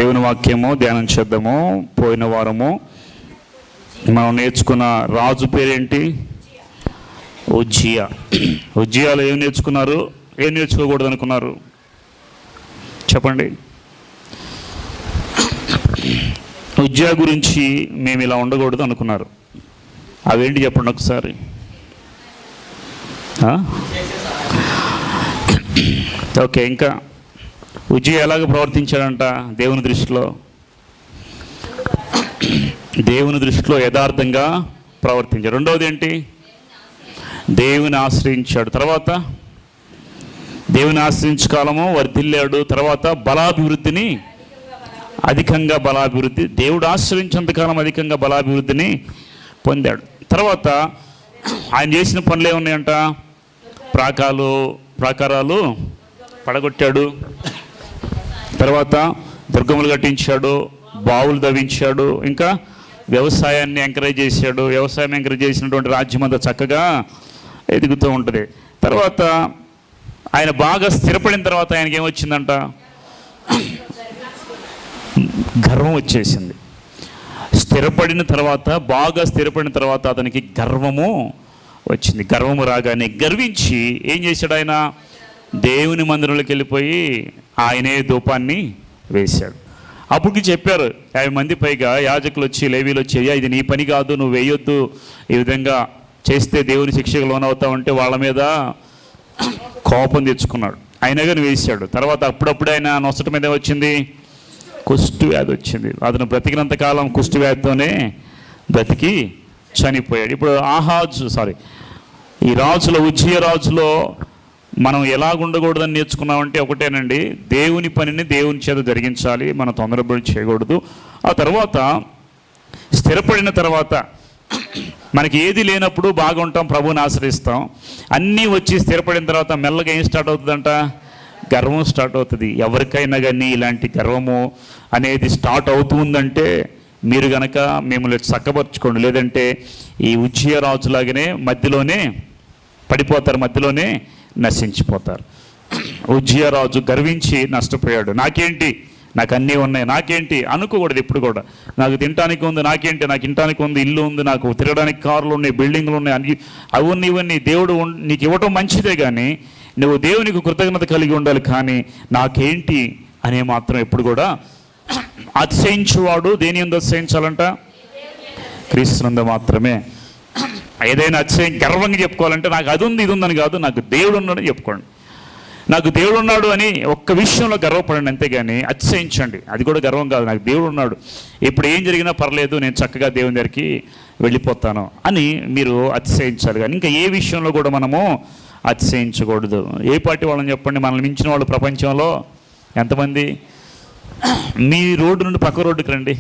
దేవుని వాక్యము ధ్యానం చేద్దాము. పోయిన వారము మనం నేర్చుకున్న రాజు పేరేంటి? ఉజ్జియా. ఉజ్జియాలో ఏం నేర్చుకున్నారు, ఏం నేర్చుకోకూడదు అనుకున్నారు? చెప్పండి. ఉజ్జియా గురించి మేము ఇలా ఉండకూడదు అనుకున్నారు. అవేంటి చెప్పండి ఒకసారి. ఓకే, ఇంకా ఉజ్జియా ఎలాగ ప్రవర్తించాడంట దేవుని దృష్టిలో? దేవుని దృష్టిలో యథార్థంగా ప్రవర్తించాడు. రెండవది ఏంటి? దేవుని ఆశ్రయించాడు. తర్వాత దేవుని ఆశ్రయించకాలము వర్ధిల్లాడు. తర్వాత బలాభివృద్ధిని, అధికంగా బలాభివృద్ధి, దేవుడు ఆశ్రయించేంతకాలం అధికంగా బలాభివృద్ధిని పొందాడు. తర్వాత ఆయన చేసిన పనులు ఏమున్నాయంట? ప్రాకారాలు పడగొట్టాడు. తర్వాత దుర్గములు కట్టించాడు, బావులు దవ్వించాడు, ఇంకా వ్యవసాయాన్ని ఎంకరేజ్ చేశాడు. వ్యవసాయం ఎంకరేజ్ చేసినటువంటి రాజ్యం అంతా చక్కగా ఎదుగుతూ ఉంటుంది. తర్వాత ఆయన బాగా స్థిరపడిన తర్వాత ఆయనకి ఏమొచ్చిందంట? గర్వం వచ్చేసింది. బాగా స్థిరపడిన తర్వాత అతనికి గర్వము వచ్చింది. గర్వము రాగానే గర్వించి ఏం చేశాడు? ఆయన దేవుని మందిరంలోకి వెళ్ళిపోయి ఆయనే ధూపాన్ని వేశాడు. అప్పటికి చెప్పారు 50 మంది పైగా యాజకులు వచ్చి, లేవీలు వచ్చి, ఇది నీ పని కాదు, నువ్వు వేయొద్దు, ఈ విధంగా చేస్తే దేవుని శిక్షకు లోనవుతావంటే వాళ్ళ మీద కోపం తెచ్చుకున్నాడు. అయినా కానీ వేశాడు. తర్వాత అప్పుడప్పుడు ఆయన నొసట మీద వచ్చింది, కుష్టు వ్యాధి వచ్చింది. అతను బ్రతికినంత కాలం కుష్టు వ్యాధితోనే బ్రతికి చనిపోయాడు. ఇప్పుడు ఈ రాజులో, ఉజ్జియా రాజులో మనం ఎలాగుండకూడదని నేర్చుకున్నామంటే ఒకటేనండి, దేవుని పనిని దేవుని చేత జరిగించాలి, మనం తొందరపడి చేయకూడదు. ఆ తర్వాత స్థిరపడిన తర్వాత మనకి ఏది లేనప్పుడు బాగుంటాం, ప్రభువుని ఆశ్రయిస్తాం. అన్నీ వచ్చి స్థిరపడిన తర్వాత మెల్లగా ఏం స్టార్ట్ అవుతుందంట? గర్వం స్టార్ట్ అవుతుంది. ఎవరికైనా కానీ ఇలాంటి గర్వము అనేది స్టార్ట్ అవుతుందంటే మీరు కనుక మిమ్మల్ని చక్కపరుచుకోండి. లేదంటే ఈ ఉజ్జియా రాజులాగానే మధ్యలోనే పడిపోతారు, మధ్యలోనే నశించిపోతారు. ఉజ్జియా రాజు గర్వించి నష్టపోయాడు. నాకేంటి, నాకు అన్నీ ఉన్నాయి, నాకేంటి అనుకోకూడదు ఎప్పుడు కూడా. నాకు తినడానికి ఉంది, నాకేంటి, నాకు తినడానికి ఉంది, ఇల్లు ఉంది, నాకు తిరగడానికి కార్లు ఉన్నాయి, బిల్డింగ్లు ఉన్నాయి, అన్ని అవన్నీ దేవుడు నీకు ఇవ్వటం మంచిదే, కానీ నువ్వు దేవునికి కృతజ్ఞత కలిగి ఉండాలి. కానీ నాకేంటి అనే మాత్రం ఎప్పుడు కూడా అతిశయించువాడు దేని యందు అతిశయించాలంట? క్రీస్తునందు మాత్రమే. ఏదైనా అతిశయం గర్వంగా చెప్పుకోవాలంటే నాకు అది ఉంది, ఇది ఉందని కాదు, నాకు దేవుడు ఉన్నాడని చెప్పుకోండి. నాకు దేవుడు ఉన్నాడు అని ఒక్క విషయంలో గర్వపడండి, అంతేగాని అతిశయించండి. అది కూడా గర్వం కాదు. నాకు దేవుడు ఉన్నాడు, ఇప్పుడు ఏం జరిగినా పర్లేదు, నేను చక్కగా దేవుని దగ్గరికి వెళ్ళిపోతాను అని మీరు అతిశయించాలి. కానీ ఇంకా ఏ విషయంలో కూడా మనము అతిశయించకూడదు. ఏ పార్టీ వాళ్ళని చెప్పండి, మనల్ని మించిన వాళ్ళు ప్రపంచంలో ఎంతమంది? మీ రోడ్డు నుండి పక్క రోడ్డుకి రండి,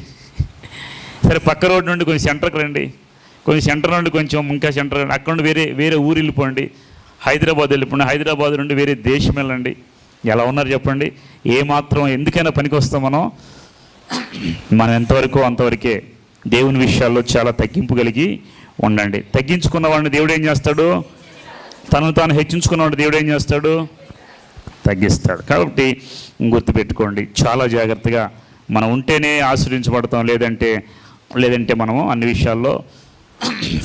సరే పక్క రోడ్డు నుండి కొంచెం సెంటర్కి రండి, కొంచెం సెంటర్ నుండి కొంచెం ఇంకా సెంటర్, అక్కడ నుండి వేరే ఊరు వెళ్ళిపోండి, హైదరాబాద్ వెళ్ళిపోండి, హైదరాబాద్ నుండి వేరే దేశం వెళ్ళండి. ఎలా ఉన్నారు చెప్పండి? ఏమాత్రం ఎందుకైనా పనికి వస్తాం మనం ఎంతవరకు అంతవరకే. దేవుని విషయాల్లో చాలా తగ్గింపు కలిగి ఉండండి. తగ్గించుకున్న వాడిని దేవుడు ఏం చేస్తాడు? తనను తాను హెచ్చించుకున్నవాడు దేవుడు ఏం చేస్తాడు? తగ్గిస్తాడు. కాబట్టి గుర్తుపెట్టుకోండి, చాలా జాగ్రత్తగా మనం ఉంటేనే ఆశ్రయించబడతాం, లేదంటే మనము అన్ని విషయాల్లో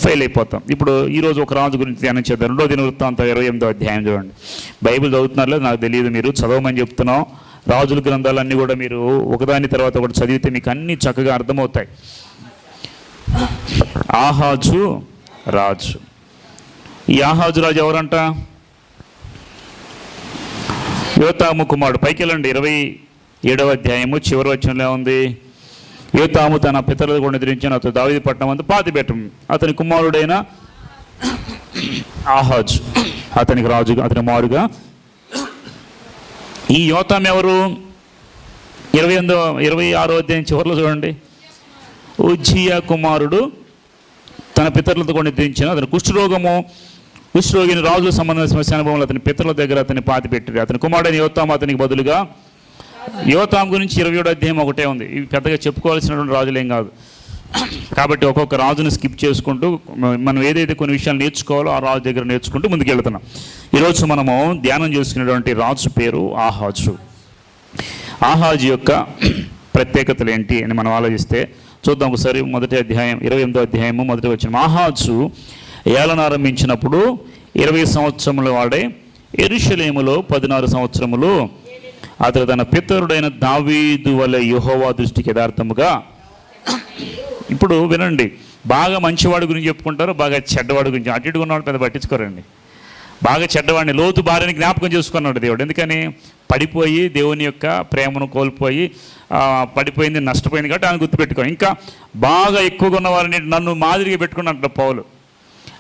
ఫెయిల్ అయిపోతాం. ఇప్పుడు ఈరోజు ఒక రాజు గురించి ధ్యానం చేద్దాం. 2వ దినవృత్తాంతం 28వ అధ్యాయం చూడండి. బైబిల్ చదువుతున్నారు లేదు నాకు తెలియదు, మీరు చదవమని చెప్తున్నాం. రాజుల గ్రంథాలన్నీ కూడా మీరు ఒకదాని తర్వాత ఒకటి చదివితే మీకు అన్నీ చక్కగా అర్థమవుతాయి. ఆహాజు రాజు. ఈ ఆహాజు రాజు ఎవరంట? యోతాము కుమారుడు. పైకి వెళ్ళండి, 27వ అధ్యాయము చివరి వచనంలో ఉంది. యోతాము తన పితరులను కూడా ఎదిరించిన అతను దావీదు పట్టణం అంతా పాతిపెట్టం. అతని కుమారుడైన ఆహాజు అతనికి రాజుగా, అతని మారుగా. ఈ యోతాము ఎవరు? 26వ అధ్యాయం చివరిలో చూడండి. ఉజ్జియా కుమారుడు తన పితరులతో కూడా ఎదిరించిన అతని కుష్ఠరోగిని రాజుల సంబంధమైన సమస్య అనుభవంలో అతని పితరుల దగ్గర అతన్ని పాతిపెట్టారు. అతని కుమారుడైన యోతాము అతనికి బదులుగా. యోతాము గురించి 27వ అధ్యాయం ఒకటే ఉంది. ఇవి పెద్దగా చెప్పుకోవాల్సినటువంటి రాజులేం కాదు. కాబట్టి ఒక్కొక్క రాజును స్కిప్ చేసుకుంటూ మనం ఏదైతే కొన్ని విషయాలు నేర్చుకోవాలో ఆ రాజు దగ్గర నేర్చుకుంటూ ముందుకెళ్తున్నాం. ఈరోజు మనము ధ్యానం చేసుకునేటువంటి రాజు పేరు ఆహాజు. ఆహాజు యొక్క ప్రత్యేకతలు ఏంటి అని మనం ఆలోచిస్తే చూద్దాం ఒకసారి. మొదటి అధ్యాయం 28వ అధ్యాయము మొదటి వచనం. ఆహాజు ఏలన ఆరంభించినప్పుడు 20 సంవత్సరముల వాడే యెరూషలేములో 16 సంవత్సరములు అతడు తన పితరుడైన దావీదు వలె యెహోవా దృష్టికి యథార్థముగా. ఇప్పుడు వినండి, బాగా మంచివాడి గురించి చెప్పుకుంటారు, బాగా చెడ్డవాడి గురించి. అటు ఇటు ఉన్నవాడు పెద్ద పట్టించుకోరండి. బాగా చెడ్డవాడిని, లోతు భార్యని జ్ఞాపకం చేసుకున్నాడు దేవుడు. ఎందుకని? పడిపోయి దేవుని యొక్క ప్రేమను కోల్పోయి పడిపోయింది, నష్టపోయింది కాబట్టి ఆయన గుర్తుపెట్టుకో. ఇంకా బాగా ఎక్కువగా ఉన్న వారిని నన్ను మాదిరిగా పెట్టుకున్నట్టు పౌలు,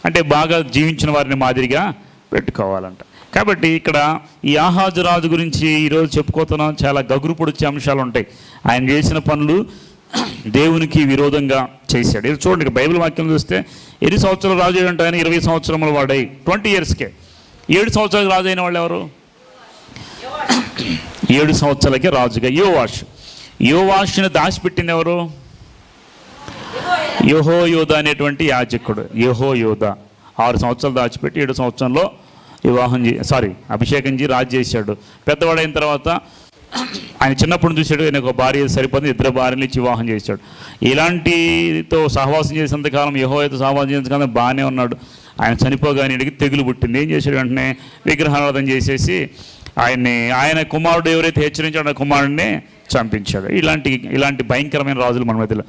అంటే బాగా జీవించిన వారిని మాదిరిగా పెట్టుకోవాలంట. కాబట్టి ఇక్కడ ఈ ఆహాజు రాజు గురించి ఈరోజు చెప్పుకోతున్నాం. చాలా గగురు పొడిచే అంశాలు ఉంటాయి. ఆయన చేసిన పనులు దేవునికి విరోధంగా చేశాడు. ఇది చూడండి, బైబిల్ వాక్యం చూస్తే 8 సంవత్సరాలు రాజు అంటే ఆయన 20 సంవత్సరములు వాడై 20 ఇయర్స్కే. 7 సంవత్సరాలకు రాజు అయిన వాళ్ళు ఎవరు? 7 సంవత్సరాలకే రాజుగా యోవాషుని దాచిపెట్టింది ఎవరు? యెహోయోదా అనేటువంటి యాజకుడు. యెహోయోదా 6 సంవత్సరాలు దాచిపెట్టి 7 సంవత్సరంలో అభిషేకం చేసి రాజు చేశాడు. పెద్దవాడైన తర్వాత ఆయన చిన్నప్పుడు చూశాడు, ఆయన ఒక భార్య సరిపోతుంది, 2 భార్యలు ఇచ్చి వివాహం చేశాడు. ఇలాంటితో సహవాసం చేసేంతకాలం, యెహోవాతో సహవాసం చేసేంతకాలం బాగానే ఉన్నాడు. ఆయన చనిపోగానే తెగులు పుట్టింది. ఏం చేశాడు? వెంటనే విగ్రహారాధన చేసేసి ఆయన కుమారుడు ఎవరైతే హెచ్చరించాడో ఆ కుమారుడిని చంపించాడు. ఇలాంటి భయంకరమైన రాజులు మన మధ్యలో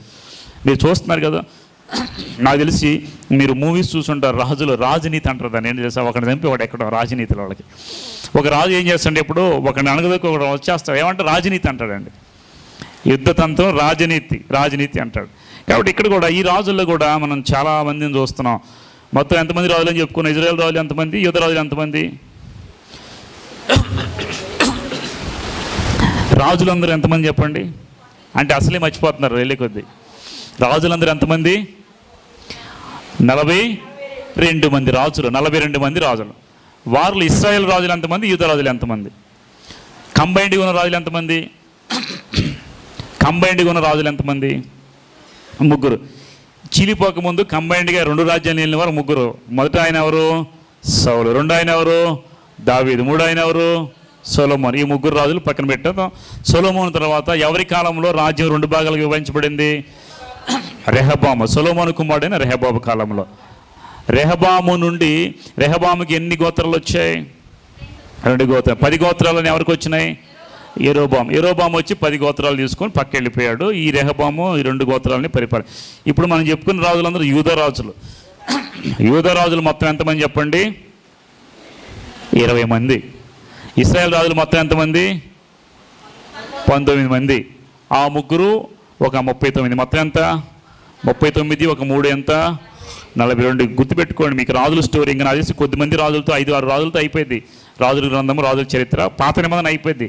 మీరు చూస్తున్నారు కదా. నాకు తెలిసి మీరు మూవీస్ చూసుంటారు, రాజనీతి అంటారు దాన్ని. ఏం చేస్తారు? ఒకటి చంపి ఒకటి ఎక్కడో రాజనీతిలో వాళ్ళకి. ఒక రాజు ఏం చేస్తాడు? ఎప్పుడు ఒకటి అనగదొక్క ఒకటి వచ్చేస్తాడు. ఏమంటే రాజనీతి అంటాడండి. యుద్ధతంత్రం రాజనీతి అంటాడు. కాబట్టి ఇక్కడ కూడా ఈ రాజుల్లో కూడా మనం చాలా మందిని చూస్తున్నాం. మొత్తం ఎంతమంది రాజులు అని చెప్పుకున్నాం? ఇజ్రాయెల్ రాజులు ఎంతమంది? యూదా రాజులు ఎంతమంది? రాజులందరూ ఎంతమంది చెప్పండి? అంటే అసలే మర్చిపోతున్నారు వెళ్ళే కొద్దీ. రాజులందరూ ఎంతమంది? 42 మంది రాజులు. 42 మంది రాజులు. వారిలో ఇశ్రాయేల్ రాజులు ఎంతమంది? యూదా రాజులు ఎంతమంది? కంబైన్డ్గా ఉన్న రాజులు ఎంతమంది? కంబైన్డ్గా ఉన్న రాజులు ఎంతమంది? 3. చీలిపోకముందు కంబైన్డ్గా 2 రాజ్యాలు వెళ్ళిన వారు 3. మొదట ఆయన ఎవరు? సౌలు. 2 ఆయన ఎవరు? దావీదు. 3 ఆయన ఎవరు? సొలొమోను. ఈ 3 రాజులు పక్కన పెట్టాం. సొలొమోను తర్వాత ఎవరి కాలంలో రాజ్యం 2 భాగాలుగా విభజించబడింది? రెహబాము. సొలొమోను కుమారుడైన రెహబాము కాలంలో. రెహబాము నుండి రెహబాముకి ఎన్ని గోత్రాలు వచ్చాయి? 2 గోత్రాలు. 10 గోత్రాలని ఎవరికి వచ్చినాయి? యెరోబాము వచ్చి 10 గోత్రాలు తీసుకొని పక్క వెళ్ళిపోయాడు. ఈ రెహబాము ఈ 2 గోత్రాలని పరిపాలన. ఇప్పుడు మనం చెప్పుకున్న రాజులందరూ యూదా రాజులు. యూదా రాజులు మొత్తం ఎంతమంది చెప్పండి? 20 మంది. ఇశ్రాయేల్ రాజులు మొత్తం ఎంతమంది? 19 మంది. ఆ 3 ఒక 39. మొత్తం ఎంత? 39 ఒక 3 ఎంత? 42. గుర్తుపెట్టుకోండి, మీకు రాజుల స్టోరీ ఇంకా నాకు తెలిసి కొద్దిమంది రాజులతో 5-6 రాజులతో అయిపోయింది. రాజుల గ్రంథము, రాజుల చరిత్ర, పాత నిబంధన అయిపోయింది.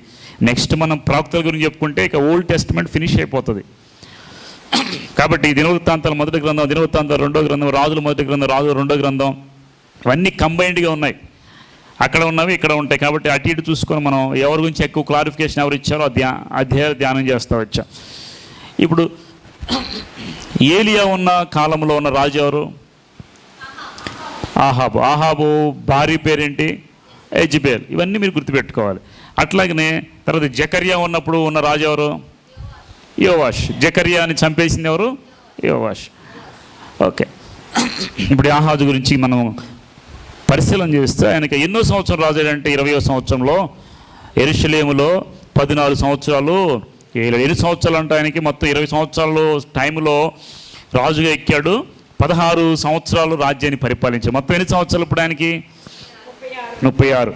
నెక్స్ట్ మనం ప్రవక్తల గురించి చెప్పుకుంటే ఇక ఓల్డ్ టెస్ట్మెంట్ ఫినిష్ అయిపోతుంది. కాబట్టి దినవృత్తాంతాలు మొదటి గ్రంథం, దినవృత్తాంతాలు 2వ గ్రంథం, రాజుల మొదటి గ్రంథం, రాజుల 2వ గ్రంథం, ఇవన్నీ కంబైన్డ్గా ఉన్నాయి. అక్కడ ఉన్నవి ఇక్కడ ఉంటాయి. కాబట్టి అటు ఇటు చూసుకొని మనం ఎవరి గురించి ఎక్కువ క్లారిఫికేషన్ ఎవరు ఇచ్చారో అధ్యాయాలు ధ్యానం చేస్తూ వచ్చాం. ఇప్పుడు ఏలియా ఉన్న కాలంలో ఉన్న రాజు ఎవరు? ఆహాబు భార్య పేరేంటి? యెజబెల్. ఇవన్నీ మీరు గుర్తుపెట్టుకోవాలి. అట్లాగనే తర్వాత జకర్యా ఉన్నప్పుడు ఉన్న రాజు ఎవరు? యోవాష్. జకర్యాని చంపేసింది ఎవరు? యోవాష్. ఓకే, ఇప్పుడు ఆహాజు గురించి మనం పరిశీలన చేస్తే ఆయనకి ఎన్నో సంవత్సరం రాజు అంటే 20వ సంవత్సరంలో యెరూషలేములో 14 సంవత్సరాలు 7 సంవత్సరాలు అంటే ఆయనకి మొత్తం 20 సంవత్సరాలు టైంలో రాజుగా ఎక్కాడు. 16 సంవత్సరాలు రాజ్యాన్ని పరిపాలించాడు. మొత్తం ఎన్ని సంవత్సరాలు ఇప్పుడు ఆయనకి? 36.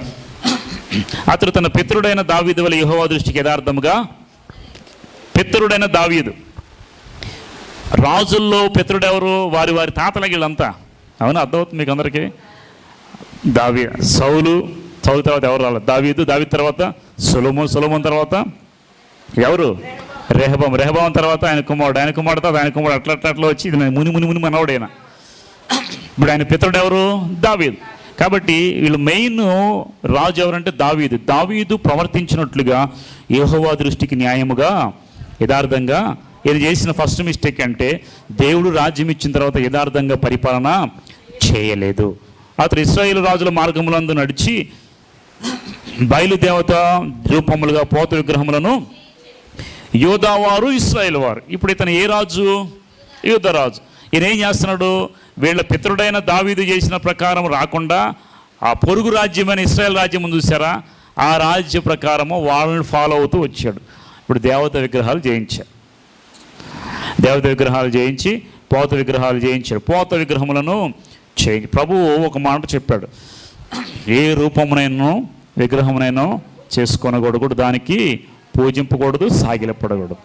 అతడు తన పితరుడైన దావీదు వలె యెహోవా దృష్టికి యథార్థముగా. పితరుడైన దావీదు. రాజుల్లో పితరుడు ఎవరు? వారి వారి తాతల వీళ్ళంతా. అవునా? అర్థమవుతుంది మీకు అందరికీ? సౌలు తర్వాత ఎవరు రాలేదు? దావీదు తర్వాత సొలొమోన్ తర్వాత ఎవరు? రెహబాము తర్వాత ఆయన కుమారుడు అట్లా వచ్చి ఇది ముని మనవడైనా. ఇప్పుడు ఆయన పితరుడు ఎవరు? దావీదు. కాబట్టి వీళ్ళు మెయిన్ రాజు ఎవరంటే దావీదు ప్రవర్తించినట్లుగా యెహోవా దృష్టికి న్యాయముగా యథార్థంగా. ఈయన చేసిన ఫస్ట్ మిస్టేక్ అంటే దేవుడు రాజ్యం ఇచ్చిన తర్వాత యథార్థంగా పరిపాలన చేయలేదు. అతడు ఇశ్రాయేలు రాజుల మార్గములందు నడిచి బయలుదేవత రూపములుగా పోత విగ్రహములను యోధా వారు, ఇశ్రాయేల్ వారు. ఇప్పుడు ఇతను ఏ రాజు? యూదారాజు. ఈయన ఏం చేస్తున్నాడు? వీళ్ళ పితరుడైన దావీదు చేసిన ప్రకారం రాకుండా ఆ పొరుగు రాజ్యమైన ఇశ్రాయేల్ రాజ్యం ఉంది చూసారా, ఆ రాజ్య ప్రకారము వాళ్ళని ఫాలో అవుతూ వచ్చాడు. ఇప్పుడు దేవత విగ్రహాలు చేయించారు. దేవత విగ్రహాలు చేయించి పోత విగ్రహాలు చేయించాడు. పోత విగ్రహములను ప్రభువు ఒక మాట చెప్పాడు, ఏ రూపమునైనా విగ్రహమునైనా చేసుకొనకూడదు, దానికి పూజింపకూడదు, సాగిలపడకూడదు.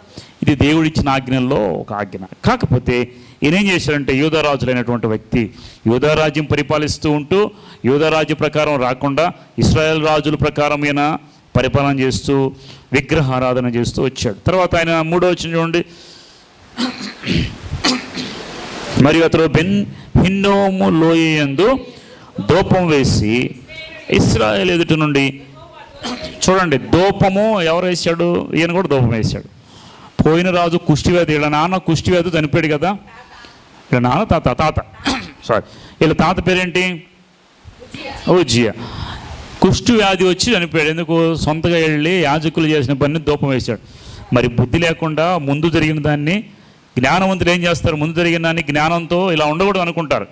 ఇది దేవుడిచ్చిన ఆజ్ఞల్లో ఒక ఆజ్ఞ. కాకపోతే ఈయన ఏం చేశాడంటే, యూదారాజులైనటువంటి వ్యక్తి యూదారాజ్యం పరిపాలిస్తూ ఉంటూ యూదారాజ్య ప్రకారం రాకుండా ఇశ్రాయేల్ రాజుల ప్రకారం ఈయన పరిపాలన చేస్తూ విగ్రహారాధన చేస్తూ వచ్చాడు. తర్వాత ఆయన 3వ వచనం చూడండి. మరియు అతడు బెన్ హిన్నోము లోయందు ధూపం వేసి ఇశ్రాయేల్ ఎదుటి నుండి, చూడండి ధూపము ఎవరు వేశాడు? ఈయన కూడా ధూపం వేశాడు. పోయిన రాజు కుష్టివ్యాధి, వీళ్ళ నాన్న కుష్టివ్యాధి చనిపోయాడు కదా, వీళ్ళ నాన్న వీళ్ళ తాత పేరేంటి? ఉజ్జియా. కుష్టివ్యాధి వచ్చి చనిపోయాడు. ఎందుకు? సొంతగా వెళ్ళి యాజకులు చేసిన పని ధూపం వేశాడు. మరి బుద్ధి లేకుండా ముందు జరిగిన దాన్ని, జ్ఞానవంతులు ఏం చేస్తారు? ముందు జరిగిన దాన్ని జ్ఞానంతో ఇలా ఉండకూడదు అనుకుంటారు.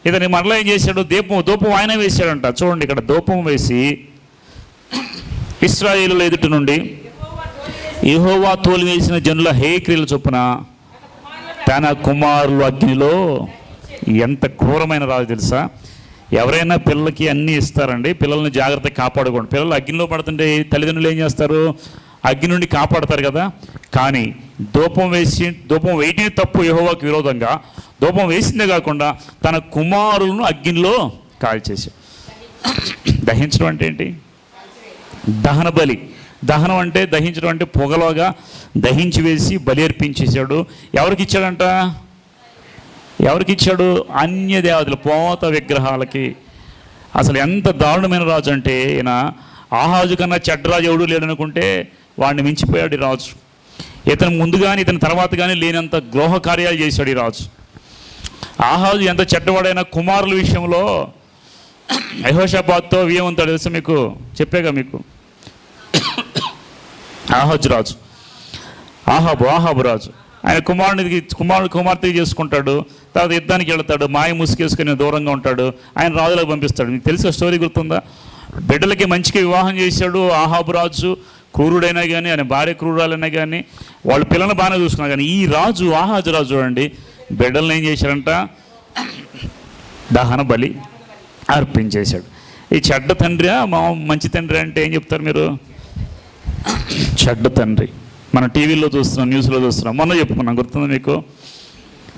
ఇతని మరలా ఏం చేశాడు? ధూపం ఆయన వేశాడంట. చూడండి ఇక్కడ ధూపం వేసి ఇశ్రాయేలుల ఎదుటి నుండి యెహోవా తోలు వేసిన జనుల హేక్రియల చొప్పున తన కుమారులు అగ్నిలో. ఎంత క్రూరమైన రాజు తెలుసా? ఎవరైనా పిల్లలకి అన్నీ ఇస్తారండి, పిల్లల్ని జాగ్రత్తగా కాపాడుకోండి. పిల్లలు అగ్నిలో పడుతుంటే తల్లిదండ్రులు ఏం చేస్తారు? అగ్ని నుండి కాపాడతారు కదా. కానీ ధూపం వేయటమే తప్పు, యెహోవాకు విరోధంగా. ధూపం వేసిందే కాకుండా తన కుమారులను అగ్నిలో కాల్చేశాడు. దహించడం అంటే ఏంటి? దహన బలి. దహనం అంటే దహించడం అంటే పొగలోగా దహించి వేసి బలి అర్పించేశాడు. ఎవరికి ఇచ్చాడంట? ఎవరికి ఇచ్చాడు? అన్య దేవతలు, పోత విగ్రహాలకి. అసలు ఎంత దారుణమైన రాజు అంటే, ఈయన ఆహాజు కన్నా చెడ్డరాజు ఎవడు లేడనుకుంటే వాడిని మించిపోయాడు ఈ రాజు. ఇతను ముందు కానీ ఇతని తర్వాత కానీ లేనంత ద్రోహ కార్యాలు చేశాడు ఈ రాజు. ఆహాజు ఎంత చెడ్డవాడైనా కుమారుల విషయంలో యెహోషాపాతుతో వియ్యమంతాడు తెలుసా మీకు? చెప్పాగా మీకు. ఆహాబు రాజు ఆయన కుమార్తెకి చేసుకుంటాడు. తర్వాత యుద్ధానికి వెళ్తాడు, మాయ ముసుకేసుకుని దూరంగా ఉంటాడు, ఆయన రాజులకు పంపిస్తాడు. మీకు తెలిసిన స్టోరీ గుర్తుందా? బిడ్డలకి మంచిగా వివాహం చేశాడు ఆహాబు రాజు. క్రూరుడైనా కానీ, ఆయన భార్య క్రూరాలైనా కానీ, వాళ్ళ పిల్లలను బాగానే చూసుకున్నారు. కానీ ఈ రాజు ఆహాజు రాజు చూడండి, బిడ్డలను ఏం చేశాడంట? దహన బలి అర్పించేశాడు. ఈ చెడ్డ తండ్రి మంచి తండ్రి అంటే ఏం చెప్తారు మీరు? చెడ్డ తండ్రి. మనం టీవీలో చూస్తున్నాం, న్యూస్లో చూస్తున్నాం. మొన్న చెప్పుకున్నాం, గుర్తుంది మీకు?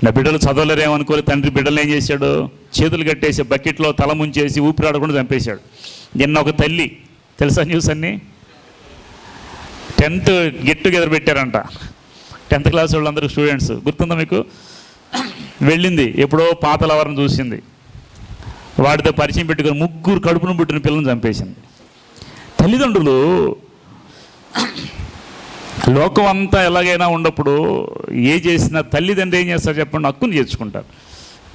నా బిడ్డలు చదవలేరేమనుకోలే, తండ్రి బిడ్డలు ఏం చేశాడు? చేతులు కట్టేసి బకెట్లో తల ముంచేసి ఊపిరాడకుండా చంపేశాడు. నిన్న ఒక తల్లి, తెలుసా న్యూస్ అన్నీ? 10th గెట్ టుగెదర్ పెట్టారంట. 10th క్లాస్ వాళ్ళందరూ స్టూడెంట్స్. గుర్తుందా మీకు? వెళ్ళింది, ఎప్పుడో పాత లవర్ని చూసింది, వాడితో పరిచయం పెట్టుకొని 3 కడుపును పుట్టిన పిల్లల్ని చంపేసింది. తల్లిదండ్రులు లోకం అంతా ఎలాగైనా ఉన్నప్పుడు ఏ చేసినా తల్లిదండ్రులు ఏం చేస్తారు చెప్పండి? హక్కుని చేర్చుకుంటారు.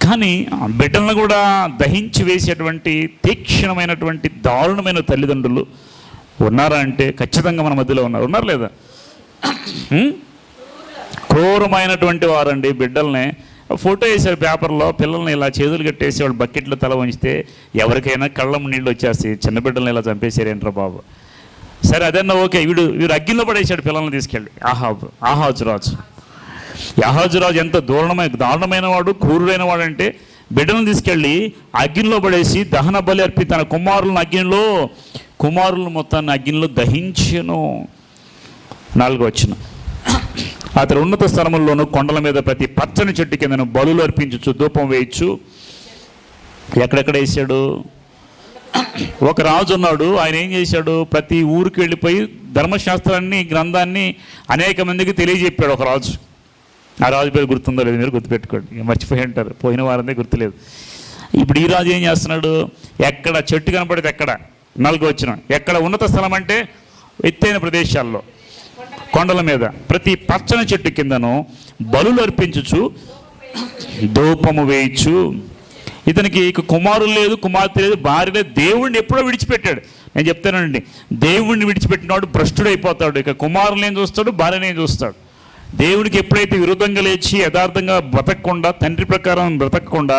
కానీ బిడ్డలను కూడా దహించి వేసేటువంటి తీక్షణమైనటువంటి దారుణమైన తల్లిదండ్రులు ఉన్నారా అంటే ఖచ్చితంగా మన మధ్యలో ఉన్నారు లేదా? క్రూరమైనటువంటి వారండి. బిడ్డల్ని ఫోటో వేసారు పేపర్లో, పిల్లల్ని ఇలా చేతులు కట్టేసి వాళ్ళు బకెట్లో తల వంచితే ఎవరికైనా కళ్ళం నీళ్ళు వచ్చేసి చిన్న బిడ్డల్ని ఇలా చంపేశారేంట్రా బాబు. సరే అదన్నా ఓకే, వీడు అగ్గిలో పడేసాడు పిల్లల్ని తీసుకెళ్ళి. ఆహాజు రాజు ఎంత దారుణమైన వాడు, క్రూరుడైన వాడు అంటే, బిడ్డలను తీసుకెళ్ళి అగ్నిలో పడేసి దహన బలి అర్పి తన కుమారులను మొత్తాన్ని అగ్నిలో దహించెను. 4వ వచనం. అతడు ఉన్నత స్థలముల్లోనూ కొండల మీద ప్రతి పచ్చని చెట్టు కిందను బలులు అర్పించచ్చు, ధూపం వేయచ్చు. ఎక్కడెక్కడ వేసాడు? ఒక రాజు ఉన్నాడు, ఆయన ఏం చేశాడు? ప్రతి ఊరికి వెళ్ళిపోయి ధర్మశాస్త్రాన్ని, గ్రంథాన్ని అనేక మందికి తెలియజెప్పాడు ఒక రాజు. ఆ రాజు పేరు గుర్తుందో లేదు, మీరు గుర్తుపెట్టుకోండి, మర్చిపోయి ఉంటారు, పోయిన వారందే గుర్తులేదు. ఇప్పుడు ఈ రాజు ఏం చేస్తున్నాడు? ఎక్కడ చెట్టు కనపడితే ఎక్కడ, 4వ వచనం, ఎక్కడ ఉన్నత స్థలం అంటే ఎత్తైన ప్రదేశాల్లో, కొండల మీద ప్రతి పచ్చని చెట్టు కిందను బలులు అర్పించుచు, ధూపము వేయచ్చు. ఇతనికి కుమారులు లేదు, కుమార్తె లేదు, భార్య లేదు. దేవుడిని ఎప్పుడో విడిచిపెట్టాడు. నేను చెప్తానండి, దేవుణ్ణి విడిచిపెట్టినవాడు భ్రష్టుడైపోతాడు. ఇక కుమారుని ఏం చూస్తాడు, భార్యని ఏం చూస్తాడు. దేవునికి ఎప్పుడైతే విరోధంగా లేచి యథార్థంగా బ్రతకకుండా, తండ్రి ప్రకారం బ్రతకకుండా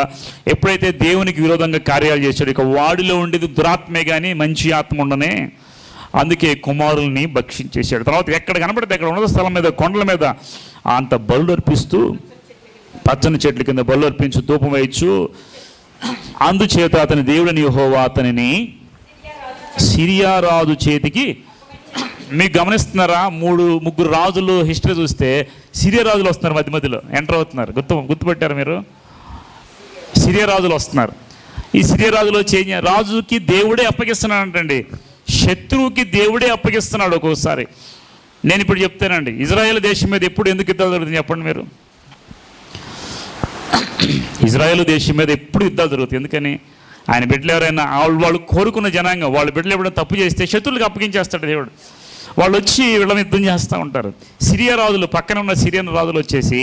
ఎప్పుడైతే దేవునికి విరోధంగా కార్యాలు చేశాడు, ఇక వాడిలో ఉండేది దురాత్మే కానీ మంచి ఆత్మ ఉండనే. అందుకే కుమారుల్ని భక్షించేశాడు. తర్వాత ఎక్కడ కనబడితే అక్కడ ఉన్నత స్థలం మీద, కొండల మీద అంత బలు అర్పిస్తూ, పచ్చని చెట్ల కింద బలు అర్పించు, ధూపం వేయచ్చు. అందుచేత అతని దేవుడని యెహోవా అతనిని సిరియా రాజు చేతికి, మీకు గమనిస్తున్నారా, ముగ్గురు రాజులు హిస్టరీ చూస్తే సిరియా రాజులు వస్తున్నారు, మధ్య మధ్యలో ఎంటర్ అవుతున్నారు. గుర్తుపెట్టారు మీరు? సిరియా రాజులు వస్తున్నారు. ఈ సిరియా రాజులు వచ్చి రాజుకి దేవుడే అప్పగిస్తున్నాడు అంటండి, శత్రువుకి దేవుడే అప్పగిస్తున్నాడు ఒక్కోసారి. నేను ఇప్పుడు చెప్తానండి, ఇజ్రాయెల్ దేశం మీద ఎప్పుడు ఎందుకు యుద్ధాలు జరుగుతుంది చెప్పండి మీరు? ఇజ్రాయెల్ దేశం మీద ఎప్పుడు యుద్ధాలు జరుగుతాయి. ఎందుకని? ఆయన బిడ్డలు ఎవరైనా వాళ్ళు కోరుకున్న జనాంగం, వాళ్ళ బిడ్డలు ఎప్పుడైనా తప్పు చేస్తే శత్రువులకు అప్పగించేస్తాడు దేవుడు. వాళ్ళు వచ్చి వీళ్ళ యుద్ధం చేస్తూ ఉంటారు. సిరియా రాజులు, పక్కన ఉన్న సిరియన్ రాజులు వచ్చేసి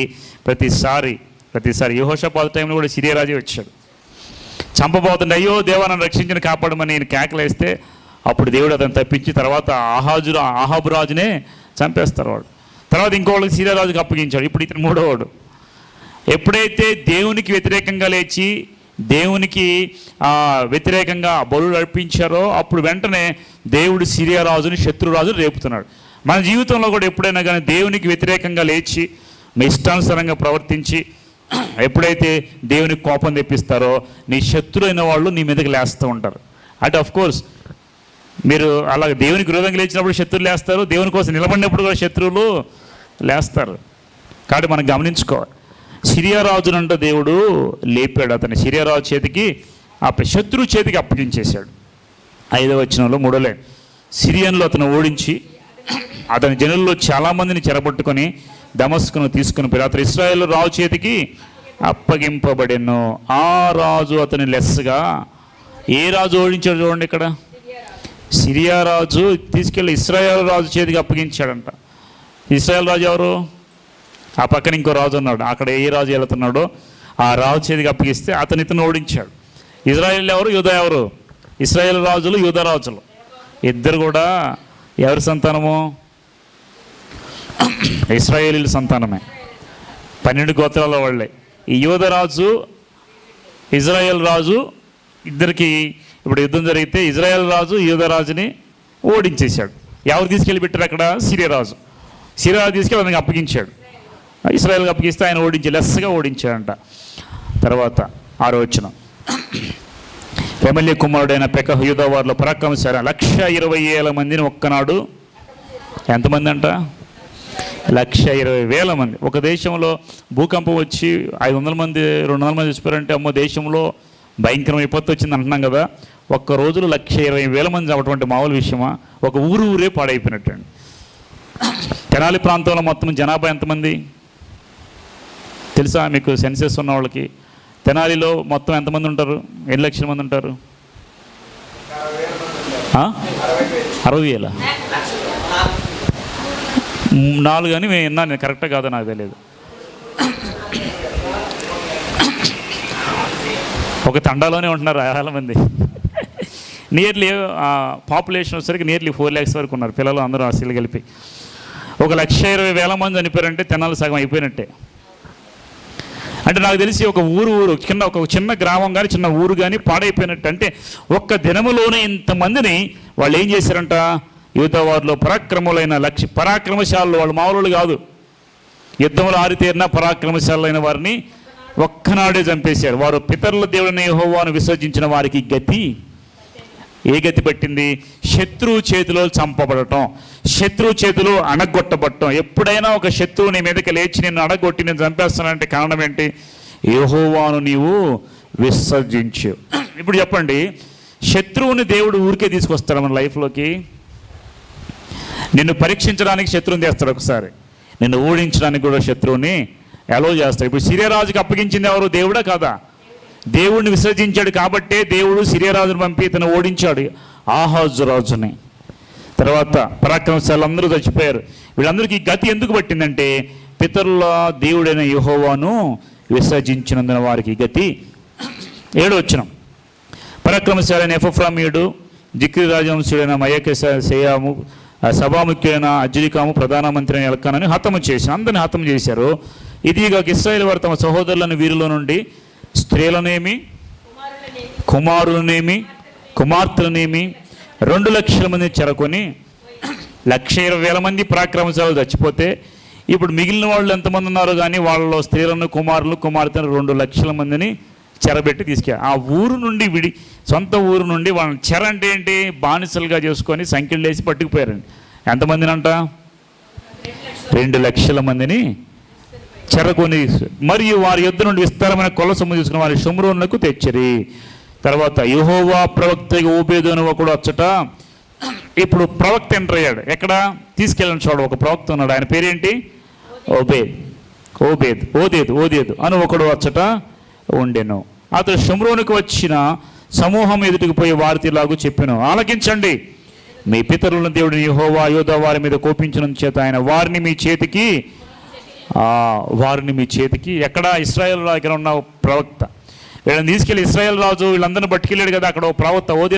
ప్రతిసారి యెహోషాపాతు టైంలో కూడా సిరియా రాజే వచ్చాడు. చంపబోతుండే, అయ్యో దేవా నన్ను రక్షించిన కాపాడమని నేను కేకలేస్తే అప్పుడు దేవుడు అతను తప్పించి తర్వాత ఆహాబు రాజునే చంపేస్తారు వాడు. తర్వాత ఇంకోళ్ళకి సిరియా రాజుకి అప్పగించాడు. ఇప్పుడు ఇతను మూడోవాడు. ఎప్పుడైతే దేవునికి వ్యతిరేకంగా లేచి దేవునికి వ్యతిరేకంగా బలులు అర్పించారో అప్పుడు వెంటనే దేవుడు సిరియా రాజుని, శత్రురాజుని రేపుతున్నాడు. మన జీవితంలో కూడా ఎప్పుడైనా కానీ దేవునికి వ్యతిరేకంగా లేచి మీ ఇష్టానుసారంగా ప్రవర్తించి ఎప్పుడైతే దేవునికి కోపం తెప్పిస్తారో నీ శత్రువైన వాళ్ళు నీ మీదకి లేస్తూ ఉంటారు. అంటే కోర్స్ మీరు అలా దేవునికి విరోధంగా లేచినప్పుడు శత్రువులు లేస్తారు, దేవుని కోసం నిలబడినప్పుడు కూడా శత్రువులు లేస్తారు. కాబట్టి మనం గమనించుకోవాలి. సిరియా రాజునంట దేవుడు లేపాడు, అతని సిరియా రాజు చేతికి శత్రువు చేతికి అప్పగించేశాడు. 5వ వచనంలో 3వ లైన్, సిరియన్లు అతను ఓడించి అతని జనుల్లో చాలామందిని చెరబట్టుకొని దమస్కును తీసుకుని పోయి అతను ఇశ్రాయేలు రాజు చేతికి అప్పగింపబడెను. ఆ రాజు అతని లెస్సగా, ఏ రాజు ఓడించాడు చూడండి ఇక్కడ, సిరియా రాజు తీసుకెళ్ళి ఇశ్రాయేలు రాజు చేతికి అప్పగించాడంట. ఇశ్రాయేల్ రాజు ఎవరు? ఆ పక్కన ఇంకో రాజు ఉన్నాడు, అక్కడ ఏ రాజు వెళుతున్నాడో ఆ రాజు చేతికి అప్పగిస్తే ఇతను ఓడించాడు. ఇజ్రాయేల్ ఎవరు? యూదా ఎవరు? ఇశ్రాయేల్ రాజులు, యూదా రాజులు ఇద్దరు కూడా ఎవరి సంతానము? ఇశ్రాయేలీల సంతానమే, 12 గోత్రాల వాళ్ళే. ఈ యూదా రాజు, ఇజ్రాయేల్ రాజు ఇద్దరికి ఇప్పుడు యుద్ధం జరిగితే ఇజ్రాయేల్ రాజు యూదా రాజుని ఓడించేశాడు. ఎవరు తీసుకెళ్ళి పెట్టారు అక్కడ? సిరియా రాజు. సిరియా రాజు తీసుకెళ్ళి అతనికి అప్పగించాడు. ఇశ్రాయేల్కి అప్పగిస్తే ఆయన లెస్సగా ఓడించాడంట. తర్వాత 6వ వచనం, రెమల్యా కుమారుడైన పెకహు యూదా వారిలో పరాక్రమశాలి 120,000 మందిని ఒక్కనాడు, ఎంతమంది అంట? 120,000 మంది. ఒక దేశంలో భూకంపం వచ్చి 500 మంది 200 మంది చచ్చిపోయారంటే అమ్మో దేశంలో భయంకరమైన విపత్తు వచ్చింది అంటున్నాం కదా. ఒక్క రోజులో 120,000 మంది అటువంటి మామూలు విషయమా? ఒక ఊరే పాడైపోయినట్టండి. తెనాలి ప్రాంతంలో మొత్తం జనాభా ఎంతమంది తెలుసా మీకు? సెన్సెస్ ఉన్న వాళ్ళకి తెనాలిలో మొత్తం ఎంతమంది ఉంటారు? ఎన్ని లక్షల మంది ఉంటారు? 60,000 4 అని నేను విన్నాను, కరెక్ట్గా కాదో నాకు తెలియదు. ఒక తండాలోనే ఉంటున్నారు 60,000 మంది. నియర్లీ పాపులేషన్ వచ్చేసరికి నియర్లీ 4 lakhs వరకు ఉన్నారు పిల్లలు అందరూ అసలు కలిపి. ఒక 120,000 మంది చనిపోయారంటే తెనాలి సగం అయిపోయినట్టే. అంటే నాకు తెలిసి ఒక చిన్న గ్రామం కానీ చిన్న ఊరు కానీ పాడైపోయినట్టు. అంటే ఒక్క దినములోనే ఇంతమందిని వాళ్ళు ఏం చేశారంట? యూదా వారిలో పరాక్రములైన పరాక్రమశాలు, వాళ్ళు మామూలు కాదు, యుద్ధంలో ఆరితేరిన పరాక్రమశాలైన వారిని ఒక్కనాడే చంపేశారు. వారు పితరుల దేవుడైన యెహోవాను విసర్జించిన వారికి ఏ గతి పట్టింది? శత్రువు చేతిలో చంపబడటం, శత్రువు చేతిలో అణగొట్టబడటం. ఎప్పుడైనా ఒక శత్రువు నీ మీదకి లేచి నిన్ను అణగొట్టి నేను చంపేస్తానంటే కారణం ఏంటి? యెహోవాను నీవు విసర్జించు. ఇప్పుడు చెప్పండి, శత్రువుని దేవుడు ఊరికే తీసుకొస్తాడు మన లైఫ్లోకి? నిన్ను పరీక్షించడానికి శత్రువుని తెస్తాడు, ఒకసారి నిన్ను ఓడించడానికి కూడా శత్రువుని అలో చేస్తాడు. ఇప్పుడు సిరియా రాజుకి అప్పగించింది ఎవరు? దేవుడా కాదా? దేవుడిని విసర్జించాడు కాబట్టే దేవుడు సిరియా రాజును పంపి ఇతను ఓడించాడు, ఆహాజు రాజుని. తర్వాత పరాక్రమశాలు అందరూ చచ్చిపోయారు. వీళ్ళందరికీ గతి ఎందుకు పట్టిందంటే పితరుల దేవుడైన యెహోవాను విసర్జించినందున వారికి గతి. 7వ వచనం, పరాక్రమశాలైన ఎఫ్రాయిమీయుడు జిక్రి రాజవంశుడైన మయకెసయాము, సభాముఖ్యుడైన అజ్జికాము, ప్రధానమంత్రి అయిన ఎల్కానాని హతము చేశారు. అందరిని హతము చేశారు. ఇదిగా ఇశ్రాయేలు వారు తమ సహోదరులను వీరిలో నుండి స్త్రీలనేమి, కుమారులనేమి, కుమార్తెలనేమి 2,00,000 మంది చెరకొని 1,20,000 మంది పరాక్రమశాలు చచ్చిపోతే ఇప్పుడు మిగిలిన వాళ్ళు ఎంతమంది ఉన్నారో కానీ వాళ్ళలో స్త్రీలను, కుమార్తెను 2,00,000 మందిని చెరబెట్టి తీసుకెళ్ళి ఆ ఊరు నుండి సొంత ఊరు నుండి వాళ్ళని చెర అంటే ఏంటి, బానిసలుగా చేసుకొని సంఖ్యలు వేసి పట్టుకుపోయారండి. ఎంతమందిని అంట? 2,00,000 మందిని చెరకొని, మరియు వారి యుద్ధ నుండి విస్తారమైన కొల్ల సొమ్ము తీసుకుని వారి షోమ్రోనుకు తెచ్చిరి. తర్వాత యెహోవా ప్రవక్త ఓబేదు అని ఒకడు వచ్చట. ఇప్పుడు ప్రవక్త ఎంటర్ అయ్యాడు. ఎక్కడ? తీసుకెళ్ళని చూడ ఒక ప్రవక్త ఉన్నాడు. ఆయన పేరేంటి? ఓదేదు అని ఒకడు వచ్చట ఉండెను. అతడు షోమ్రోనుకు వచ్చిన సమూహం ఎదుటికి పోయి వారిలాగు చెప్పెను, ఆలకించండి, మీ పితరులను దేవుడిని యెహోవా యోధా వారి మీద కోపించడం చేత ఆయన వారిని మీ చేతికి ఎక్కడ? ఇశ్రాయేలు దగ్గర ఉన్న ప్రవక్త వీళ్ళని తీసుకెళ్ళి ఇశ్రాయేల్ రాజు వీళ్ళందరినీ పట్టుకెళ్ళాడు కదా, అక్కడ ఓ ప్రవక్త ఓదే